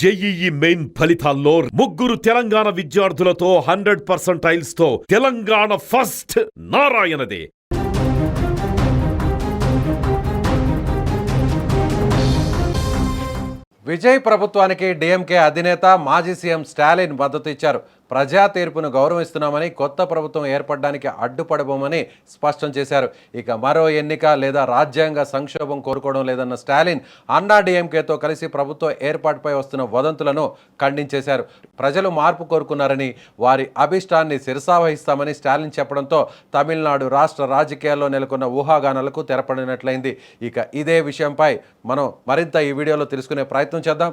JEE main ఫలితాల్లో ముగ్గురు తెలంగాణ విద్యార్థులతో 100% తో తెలంగాణ ఫస్ట్ నారాయణదే. విజయ్ ప్రభుత్వానికి డీఎంకే అధినేత మాజీ సీఎం స్టాలిన్ మద్దతు ఇచ్చారు. ప్రజా తీర్పును గౌరవిస్తున్నామని, కొత్త ప్రభుత్వం ఏర్పడడానికి అడ్డుపడబోమని స్పష్టం చేశారు. ఇక మరో ఎన్నిక లేదా రాజ్యాంగ సంక్షోభం కోరుకోవడం లేదన్న స్టాలిన్ అన్నా డీఎంకేతో కలిసి ప్రభుత్వ ఏర్పాటుపై వస్తున్న వదంతులను ఖండించేశారు. ప్రజలు మార్పు కోరుకున్నారని, వారి అభిష్టాన్ని శిరసావహిస్తామని స్టాలిన్ చెప్పడంతో తమిళనాడు రాష్ట్ర రాజకీయాల్లో నెలకొన్న ఊహాగానాలకు తెరపడినట్లయింది. ఇక ఇదే విషయంపై మనం మరింత ఈ వీడియోలో తెలుసుకునే ప్రయత్నం చేద్దాం.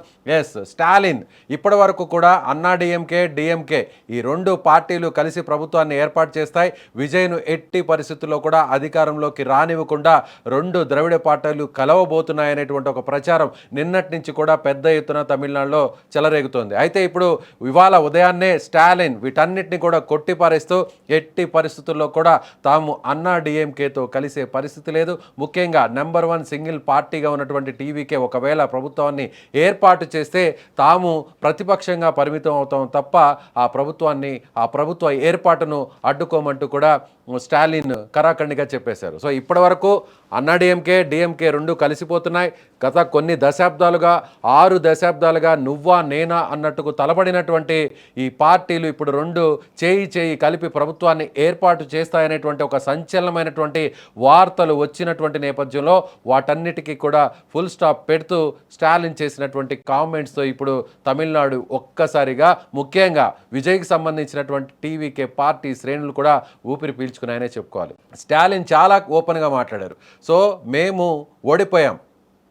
స్టాలిన్ ఇప్పటి వరకు కూడా అన్నా డీఎంకే, డిఎంకే ఈ రెండు పార్టీలు కలిసి ప్రభుత్వాన్ని ఏర్పాటు చేస్తాయి, విజయ్ను ఎట్టి పరిస్థితుల్లో కూడా అధికారంలోకి రానివ్వకుండా రెండు ద్రవిడ పార్టీలు కలవబోతున్నాయనేటువంటి ఒక ప్రచారం నిన్నటి నుంచి కూడా పెద్ద ఎత్తున తమిళనాడులో చెలరేగుతోంది. అయితే ఇప్పుడు ఇవాళ ఉదయాన్నే స్టాలిన్ వీటన్నిటిని కూడా కొట్టిపారేస్తూ ఎట్టి పరిస్థితుల్లో కూడా తాము అన్నా డిఎంకేతో కలిసే పరిస్థితి లేదు, ముఖ్యంగా నెంబర్ 1 సింగిల్ పార్టీగా ఉన్నటువంటి టీవీకే ఒకవేళ ప్రభుత్వాన్ని ఏర్పాటు చేస్తే తాము ప్రతిపక్షంగా పరిమితం అవుతాం తప్ప ఆ ప్రభుత్వ ఏర్పాటును అడ్డుకోమంటూ కూడా స్టాలిన్ కరాఖండిగా చెప్పేశారు. సో ఇప్పటి వరకు అన్నా డిఎంకే రెండు కలిసిపోతున్నాయి. గత కొన్ని దశాబ్దాలుగా 6 దశాబ్దాలుగా నువ్వా నేనా అన్నట్టుకు తలబడినటువంటి ఈ పార్టీలు ఇప్పుడు రెండు చేయి కలిపి ప్రభుత్వాన్ని ఏర్పాటు చేస్తాయనేటువంటి ఒక సంచలనమైనటువంటి వార్తలు వచ్చినటువంటి నేపథ్యంలో వాటన్నిటికీ కూడా ఫుల్ స్టాప్ పెడుతూ స్టాలిన్ చేసినటువంటి కామెంట్స్తో ఇప్పుడు తమిళనాడు ఒక్కసారిగా ముఖ్యంగా విజయ్కి సంబంధించినటువంటి టీవీకే పార్టీ శ్రేణులు కూడా ఊపిరి పీల్చుకున్నాయనే చెప్పుకోవాలి. స్టాలిన్ చాలా ఓపెన్గా మాట్లాడారు. సో మేము ఓడిపోయాం,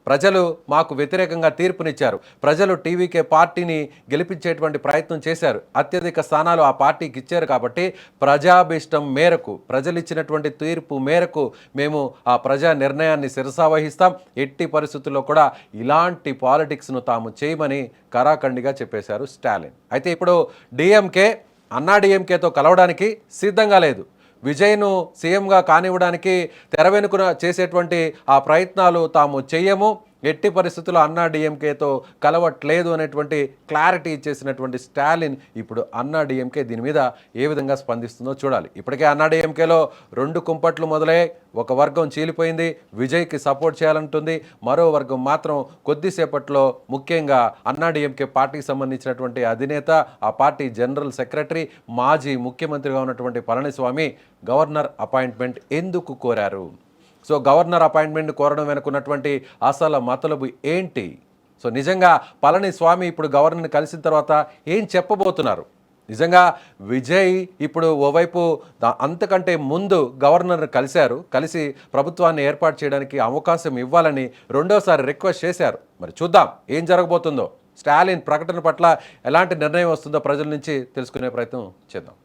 ప్రజలు మాకు వ్యతిరేకంగా తీర్పునిచ్చారు, ప్రజలు టీవీకే పార్టీని గెలిపించేటువంటి ప్రయత్నం చేశారు, అత్యధిక స్థానాలు ఆ పార్టీకి ఇచ్చారు కాబట్టి ప్రజాభీష్టం మేరకు, ప్రజలు ఇచ్చినటువంటి తీర్పు మేరకు మేము ఆ ప్రజా నిర్ణయాన్ని శిరసావహిస్తాం, ఎట్టి పరిస్థితుల్లో కూడా ఇలాంటి పాలిటిక్స్ను తాము చేయమని కరాఖండిగా చెప్పేశారు స్టాలిన్. అయితే ఇప్పుడు డిఎంకే అన్నా డిఎంకేతో కలవడానికి సిద్ధంగా లేదు. విజయ్ను సీఎంగా కానివ్వడానికి తెర వెనుకన చేసేటువంటి ఆ ప్రయత్నాలు తాము చెయ్యము, ఎట్టి పరిస్థితుల్లో అన్నా డిఎంకేతో కలవట్లేదు అనేటువంటి క్లారిటీ ఇచ్చేసినటువంటి స్టాలిన్ ఇప్పుడు అన్నా డిఎంకే దీని మీద ఏ విధంగా స్పందిస్తుందో చూడాలి. ఇప్పటికే అన్నా డిఎంకేలో 2 కుంపట్లు మొదలై ఒక వర్గం చీలిపోయింది, విజయ్కి సపోర్ట్ చేయాలంటుంది, మరో వర్గం మాత్రం కొద్దిసేపట్లో ముఖ్యంగా అన్నా డిఎంకే పార్టీకి సంబంధించినటువంటి అధినేత, ఆ పార్టీ జనరల్ సెక్రటరీ, మాజీ ముఖ్యమంత్రిగా ఉన్నటువంటి పళనిస్వామి గవర్నర్ అపాయింట్మెంట్ ఎందుకు కోరారు, సో గవర్నర్ అపాయింట్మెంట్ కోరడం వెనుకున్నటువంటి అసలు మతలబు ఏంటి, సో నిజంగా పళనిస్వామి ఇప్పుడు గవర్నర్ని కలిసిన తర్వాత ఏం చెప్పబోతున్నారు, నిజంగా విజయ్ ఇప్పుడు ఓవైపు అంతకంటే ముందు గవర్నర్ని కలిసి ప్రభుత్వాన్ని ఏర్పాటు చేయడానికి అవకాశం ఇవ్వాలని రెండోసారి రిక్వెస్ట్ చేశారు. మరి చూద్దాం ఏం జరగబోతుందో, స్టాలిన్ ప్రకటన పట్ల ఎలాంటి నిర్ణయం వస్తుందో ప్రజల నుంచి తెలుసుకునే ప్రయత్నం చేద్దాం.